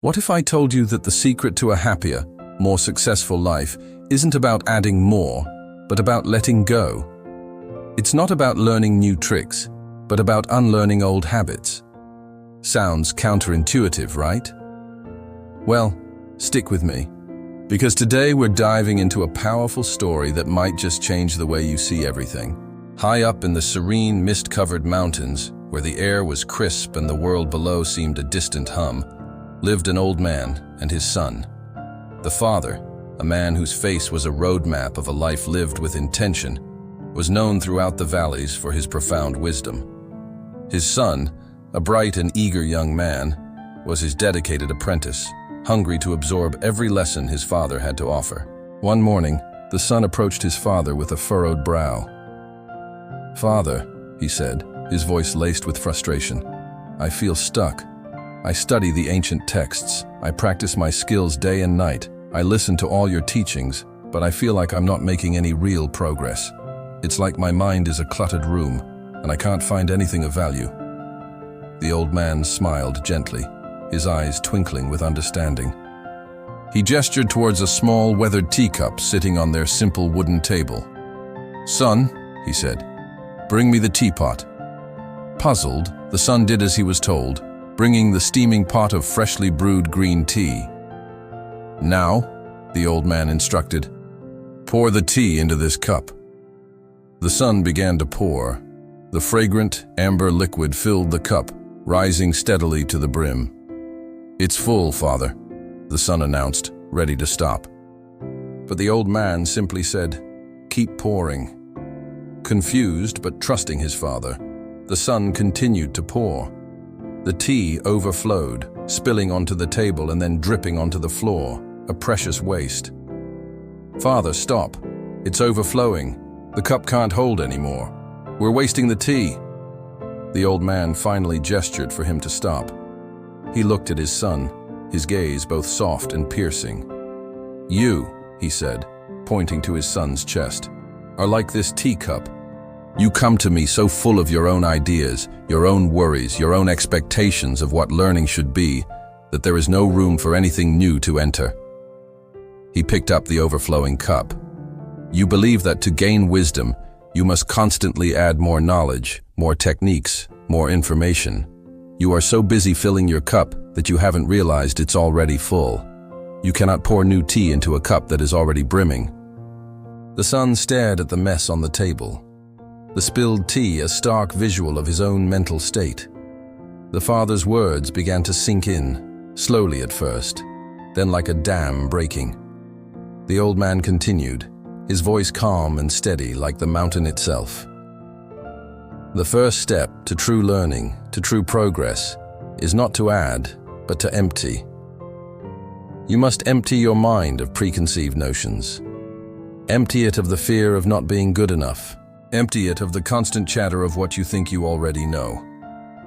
What if I told you that the secret to a happier, more successful life isn't about adding more, but about letting go? It's not about learning new tricks, but about unlearning old habits. Sounds counterintuitive, right? Well, stick with me, because today we're diving into a powerful story that might just change the way you see everything. High up in the serene, mist-covered mountains, where the air was crisp and the world below seemed a distant hum, lived an old man and his son. The father, a man whose face was a roadmap of a life lived with intention, was known throughout the valleys for his profound wisdom. His son, a bright and eager young man, was his dedicated apprentice, hungry to absorb every lesson his father had to offer. One morning, the son approached his father with a furrowed brow. "Father," he said, his voice laced with frustration, "I feel stuck. I study the ancient texts. I practice my skills day and night. I listen to all your teachings, but I feel like I'm not making any real progress. It's like my mind is a cluttered room, and I can't find anything of value." The old man smiled gently, his eyes twinkling with understanding. He gestured towards a small, weathered teacup sitting on their simple wooden table. "Son," he said, "bring me the teapot." Puzzled, the son did as he was told, bringing the steaming pot of freshly brewed green tea. "Now," the old man instructed, "pour the tea into this cup." The son began to pour. The fragrant, amber liquid filled the cup, rising steadily to the brim. "It's full, father," the son announced, ready to stop. But the old man simply said, "Keep pouring." Confused but trusting his father, the son continued to pour. The tea overflowed, spilling onto the table and then dripping onto the floor, a precious waste. "Father, stop. It's overflowing. The cup can't hold anymore. We're wasting the tea." The old man finally gestured for him to stop. He looked at his son, his gaze both soft and piercing. "You," he said, pointing to his son's chest, "are like this teacup. You come to me so full of your own ideas, your own worries, your own expectations of what learning should be, that there is no room for anything new to enter." He picked up the overflowing cup. "You believe that to gain wisdom, you must constantly add more knowledge, more techniques, more information. You are so busy filling your cup that you haven't realized it's already full. You cannot pour new tea into a cup that is already brimming." The son stared at the mess on the table. The spilled tea, a stark visual of his own mental state. The father's words began to sink in, slowly at first, then like a dam breaking. The old man continued, his voice calm and steady like the mountain itself. "The first step to true learning, to true progress, is not to add, but to empty. You must empty your mind of preconceived notions. Empty it of the fear of not being good enough. Empty it of the constant chatter of what you think you already know.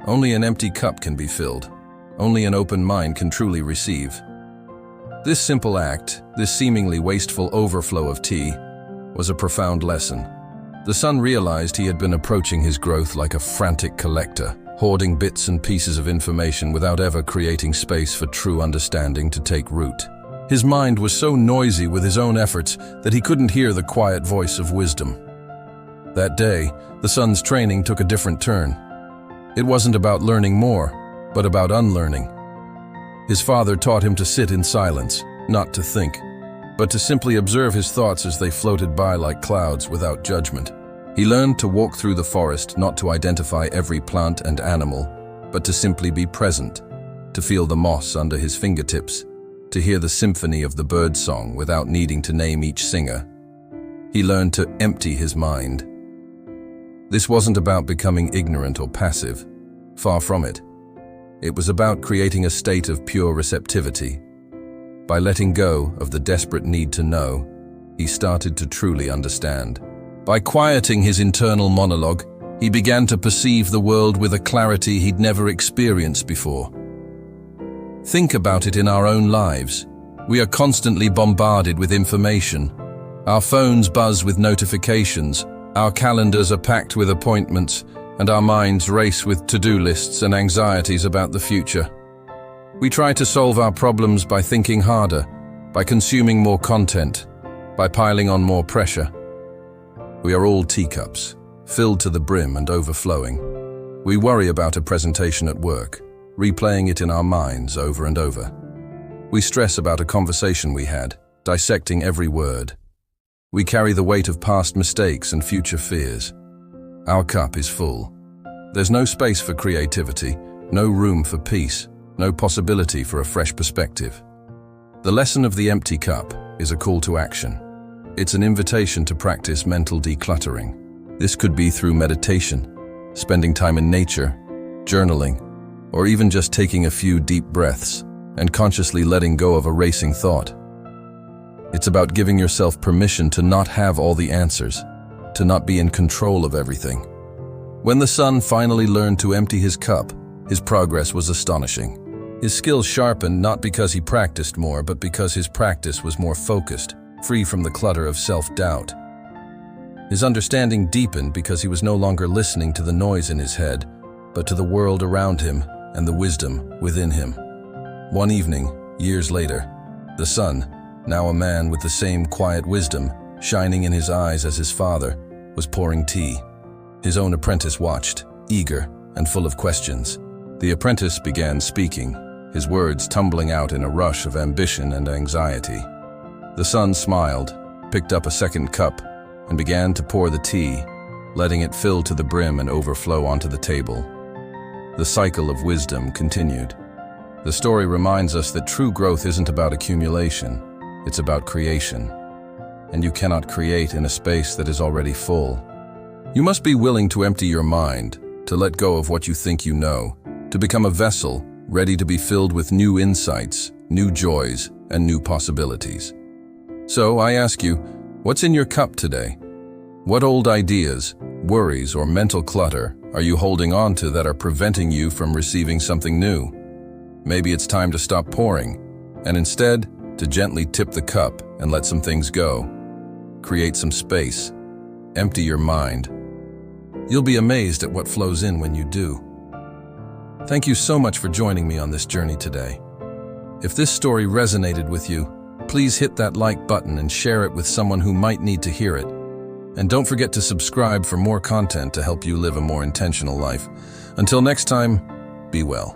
Only an empty cup can be filled. Only an open mind can truly receive." This simple act, this seemingly wasteful overflow of tea, was a profound lesson. The son realized he had been approaching his growth like a frantic collector, hoarding bits and pieces of information without ever creating space for true understanding to take root. His mind was so noisy with his own efforts that he couldn't hear the quiet voice of wisdom. That day, the son's training took a different turn. It wasn't about learning more, but about unlearning. His father taught him to sit in silence, not to think, but to simply observe his thoughts as they floated by like clouds without judgment. He learned to walk through the forest not to identify every plant and animal, but to simply be present, to feel the moss under his fingertips, to hear the symphony of the birdsong without needing to name each singer. He learned to empty his mind. This wasn't about becoming ignorant or passive. Far from it. It was about creating a state of pure receptivity. By letting go of the desperate need to know, he started to truly understand. By quieting his internal monologue, he began to perceive the world with a clarity he'd never experienced before. Think about it in our own lives. We are constantly bombarded with information. Our phones buzz with notifications. Our calendars are packed with appointments, and our minds race with to-do lists and anxieties about the future. We try to solve our problems by thinking harder, by consuming more content, by piling on more pressure. We are all teacups, filled to the brim and overflowing. We worry about a presentation at work, replaying it in our minds over and over. We stress about a conversation we had, dissecting every word. We carry the weight of past mistakes and future fears. Our cup is full. There's no space for creativity, no room for peace, no possibility for a fresh perspective. The lesson of the empty cup is a call to action. It's an invitation to practice mental decluttering. This could be through meditation, spending time in nature, journaling, or even just taking a few deep breaths and consciously letting go of a racing thought. It's about giving yourself permission to not have all the answers, to not be in control of everything. When the son finally learned to empty his cup, his progress was astonishing. His skills sharpened not because he practiced more, but because his practice was more focused, free from the clutter of self-doubt. His understanding deepened because he was no longer listening to the noise in his head, but to the world around him and the wisdom within him. One evening, years later, the son, now a man with the same quiet wisdom shining in his eyes as his father, was pouring tea. His own apprentice watched, eager and full of questions. The apprentice began speaking, his words tumbling out in a rush of ambition and anxiety. The son smiled, picked up a second cup, and began to pour the tea, letting it fill to the brim and overflow onto the table. The cycle of wisdom continued. The story reminds us that true growth isn't about accumulation, it's about creation. And you cannot create in a space that is already full. You must be willing to empty your mind, to let go of what you think you know, to become a vessel ready to be filled with new insights, new joys, and new possibilities. So I ask you, what's in your cup today? What old ideas, worries, or mental clutter are you holding on to that are preventing you from receiving something new? Maybe it's time to stop pouring, and instead, to gently tip the cup and let some things go. Create some space. Empty your mind. You'll be amazed at what flows in when you do. Thank you so much for joining me on this journey today. If this story resonated with you, please hit that like button and share it with someone who might need to hear it. And don't forget to subscribe for more content to help you live a more intentional life. Until next time, be well.